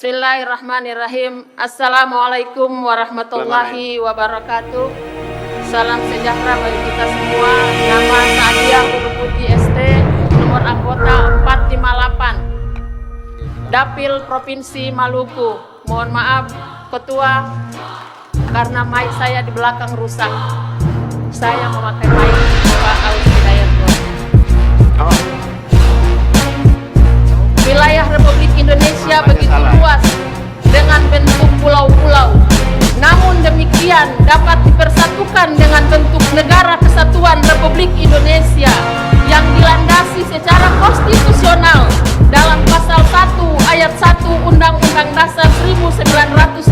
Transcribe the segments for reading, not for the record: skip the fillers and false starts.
Bismillahirrahmanirrahim. Assalamualaikum warahmatullahi wabarakatuh. Salam sejahtera bagi kita semua. Nama saya Ulupuji ST, nomor anggota 458, Dapil Provinsi Maluku. Mohon maaf Ketua, karena mic saya di belakang rusak. Saya memakai mic Pak Aus Hidayatullah. Wilayah Republik Indonesia begitu luas dengan bentuk pulau-pulau. Namun demikian dapat dipersatukan dengan bentuk Negara Kesatuan Republik Indonesia yang dilandasi secara konstitusional dalam pasal 1 ayat 1 Undang-Undang Dasar 1945.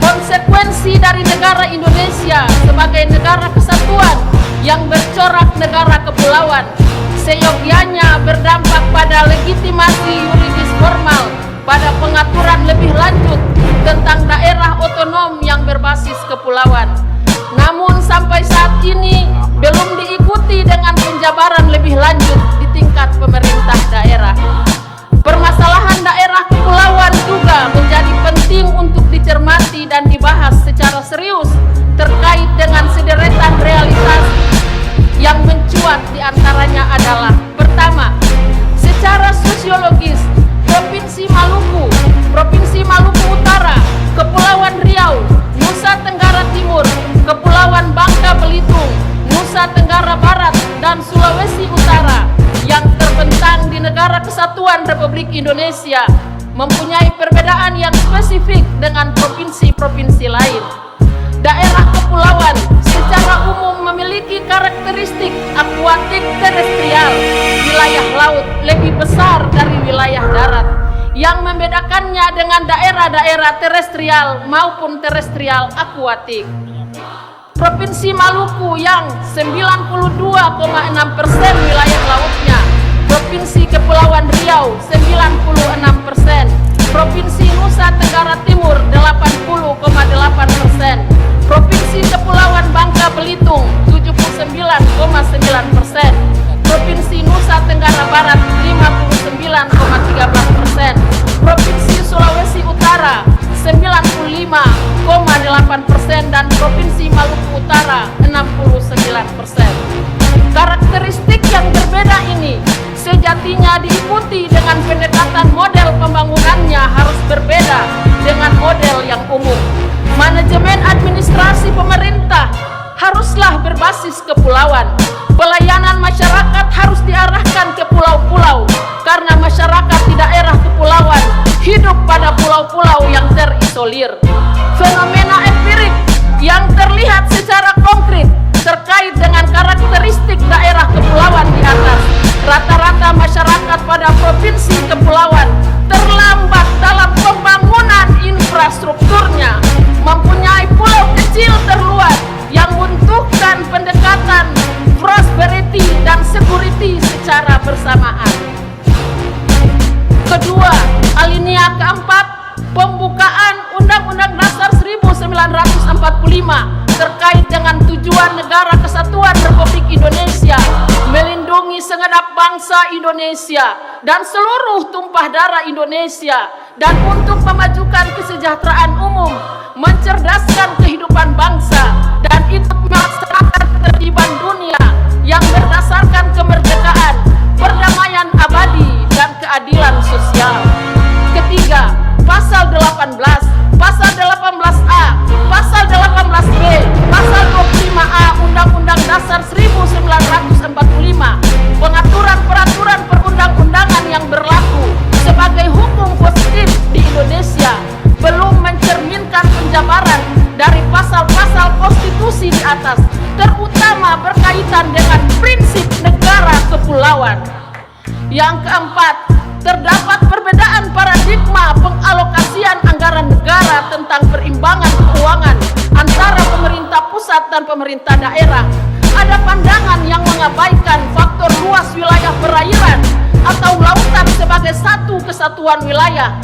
Konsekuensi dari negara Indonesia sebagai negara kesatuan yang bercorak negara kepulauan seyogianya berdampak pada legitimasi yuridis formal pada pengaturan lebih lanjut tentang daerah otonom yang berbasis kepulauan. Namun sampai saat ini belum diikuti dengan penjabaran lebih lanjut di tingkat pemerintah daerah. Permasalahan daerah kepulauan juga menjadi penting untuk dicermati dan dibahas secara serius terkait dengan sederetan realitas yang mencuat diantaranya adalah: pertama, secara sosiologis, Provinsi Maluku, Provinsi Maluku Utara, Kepulauan Riau, Nusa Tenggara Timur, Kepulauan Bangka Belitung, Nusa Tenggara Barat, dan Sulawesi Utara yang terbentang di Negara Kesatuan Republik Indonesia mempunyai perbedaan yang spesifik dengan provinsi-provinsi lain. Daerah kepulauan secara umum memiliki karakteristik akuatik terestrial, wilayah laut lebih besar dari wilayah darat, yang membedakannya dengan daerah-daerah terestrial maupun terestrial akuatik. Provinsi Maluku yang 92,6% wilayah lautnya, Provinsi Kepulauan Riau 96%, Provinsi Nusa Tenggara Timur 80,8%, Provinsi Kepulauan Bangka Belitung 79,9%, Provinsi Nusa Tenggara Barat 59,13%, Provinsi Sulawesi Utara 95,8%, dan Provinsi Maluku Utara 69%. Karakteristik yang berbeda ini sejatinya diikuti dengan pendekatan model pembangunannya harus berbeda dengan model yang umum. Manajemen administrasi pemerintah haruslah berbasis kepulauan. Pelayanan masyarakat harus diarahkan ke pulau-pulau karena masyarakat di daerah kepulauan hidup pada pulau-pulau yang terisolir. Fenomena empirik yang terlihat secara konkret terkait dengan karakteristik daerah kepulauan di atas. Rata-rata masyarakat pada provinsi kepulauan terlambat dalam pembangunan infrastrukturnya, mempunyai pulau kecil terluar yang membutuhkan pendekatan prosperity dan security secara bersamaan. Kedua, alinea keempat, pembukaan Undang-Undang Dasar 1945 terkait dengan tujuan Negara Kesatuan Republik Indonesia melindungi segenap bangsa Indonesia dan seluruh tumpah darah Indonesia, dan untuk memajukan kesejahteraan umum, mencerdaskan kehidupan bangsa, dan ikut melaksanakan ketertiban dunia yang berdasarkan kemerdekaan, perdamaian abadi, dan keadilan sosial. Ketiga, Pasal 18, Pasal 18A, Pasal 18B, Pasal 25A Undang-Undang Dasar 1945, pengaturan peraturan perundang-undangan yang berlaku sebagai hukum positif di Indonesia belum mencerminkan penjabaran dari pasal-pasal konstitusi di atas, terutama berkaitan dengan prinsip negara kepulauan. Yang keempat, terdapat perbedaan paradigma pengalokasian anggaran negara tentang perimbangan keuangan antara pemerintah pusat dan pemerintah daerah. Ada pandangan yang mengabaikan faktor luas wilayah perairan atau lautan sebagai satu kesatuan wilayah